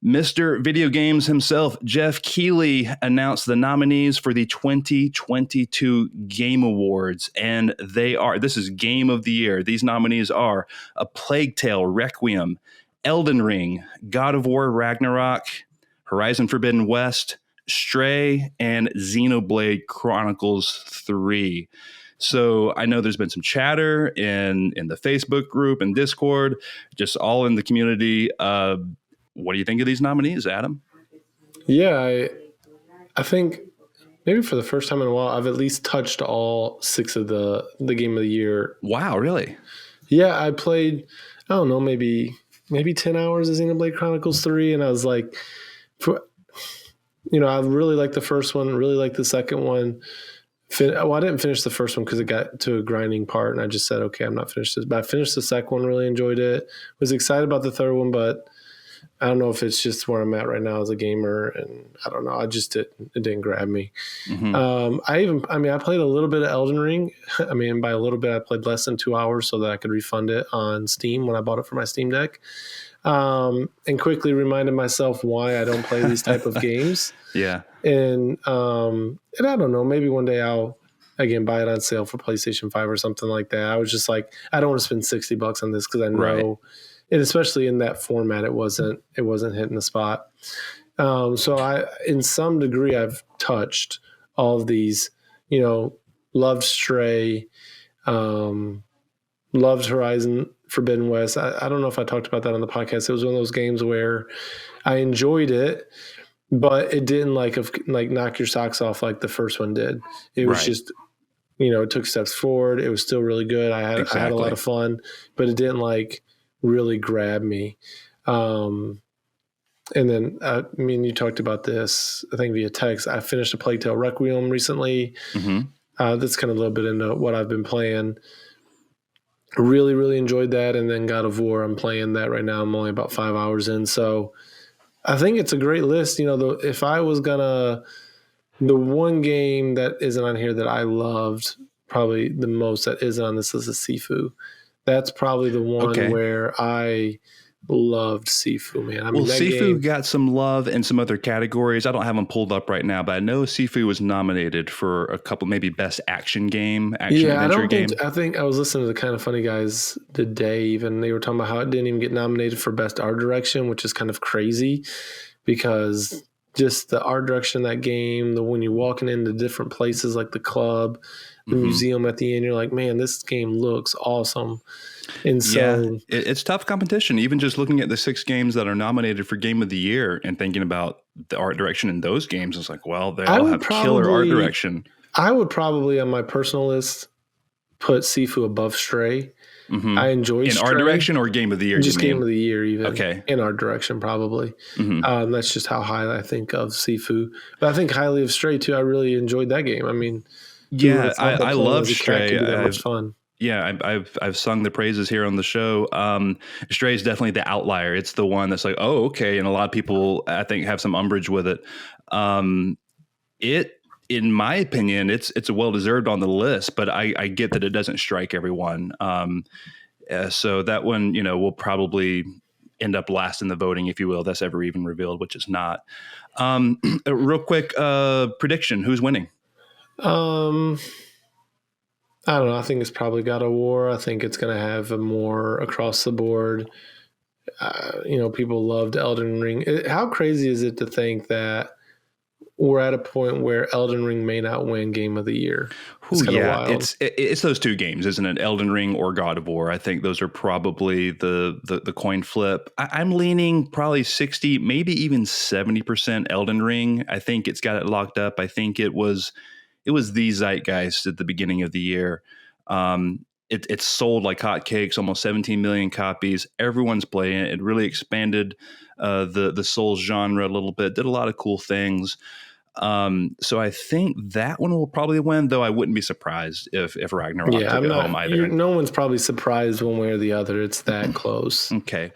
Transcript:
Mr. Video Games himself, Jeff Keighley, announced the nominees for the 2022 Game Awards. And this is Game of the Year. These nominees are A Plague Tale Requiem, Elden Ring, God of War Ragnarok, Horizon Forbidden West, Stray, and Xenoblade Chronicles 3. So I know there's been some chatter in the Facebook group and Discord, just all in the community. What do you think of these nominees, Adam? Yeah, I think maybe for the first time in a while, I've at least touched all 6 of the Game of the Year. Wow, really? Yeah, I played, I don't know, maybe 10 hours of Xenoblade Chronicles 3, and I was like, I really liked the first one, really liked the second one. I didn't finish the first one because it got to a grinding part, and I just said, okay, I'm not finished this. But I finished the second one, really enjoyed it. Was excited about the third one, but I don't know if it's just where I'm at right now as a gamer, and I don't know. It didn't grab me. Mm-hmm. I played a little bit of Elden Ring. I mean, by a little bit, I played less than 2 hours so that I could refund it on Steam when I bought it for my Steam Deck. And quickly reminded myself why I don't play these type of games. Yeah. And I don't know, maybe one day I'll again buy it on sale for PlayStation 5 or something like that. I was just like, I don't want to spend $60 on this because I know. Right. And especially in that format, it wasn't hitting the spot. So in some degree, I've touched all of these, loved Stray, loved Horizon Forbidden West. I don't know if I talked about that on the podcast. It was one of those games where I enjoyed it, but it didn't like knock your socks off like the first one did. It was just, it took steps forward. It was still really good. I had a lot of fun, but it didn't really grab me. And then, you talked about this, I think via text. I finished A Plague Tale Requiem recently. Mm-hmm. That's kind of a little bit into what I've been playing. Really, really enjoyed that. And then God of War, I'm playing that right now. I'm only about 5 hours in. So I think it's a great list. If I was the one game that isn't on here that I loved probably the most that isn't on this list is Sifu. That's probably the one where I loved Sifu, man. Sifu got some love in some other categories. I don't have them pulled up right now, but I know Sifu was nominated for a couple, maybe best action adventure game. I think I was listening to the Kind of Funny guys today, even they were talking about how it didn't even get nominated for best art direction, which is kind of crazy because just the art direction of that game, when you're walking into different places like the club, the museum at the end, you're like, man, this game looks awesome. And so it's tough competition. Even just looking at the 6 games that are nominated for Game of the Year and thinking about the art direction in those games, it's like, well, they all have killer art direction. I would probably on my personal list put Sifu above Stray. Mm-hmm. I enjoy in Stray. Art direction or Game of the Year. Just Game of the Year, even. Okay. In art direction, probably. Mm-hmm. That's just how high I think of Sifu. But I think highly of Stray too. I really enjoyed that game. I mean, I love Stray. Much fun. Yeah, I've sung the praises here on the show. Stray is definitely the outlier. It's the one that's like, oh, okay, and a lot of people I think have some umbrage with it. In my opinion, it's well deserved on the list, but I get that it doesn't strike everyone. So that one, will probably end up last in the voting, if you will. That's ever even revealed, which is not. Real quick prediction: who's winning? I don't know. I think it's probably God of War. I think it's going to have a more across the board. People loved Elden Ring. How crazy is it to think that we're at a point where Elden Ring may not win Game of the Year? It's those 2 games, isn't it? Elden Ring or God of War. I think those are probably the coin flip. I'm leaning probably 60, maybe even 70% Elden Ring. I think it's got it locked up. I think it was the zeitgeist at the beginning of the year. It sold like hotcakes, almost 17 million copies. Everyone's playing it. It really expanded the Souls genre a little bit, did a lot of cool things. So I think that one will probably win, though I wouldn't be surprised if Ragnarok took it home either. No one's probably surprised one way or the other. It's that close. Okay.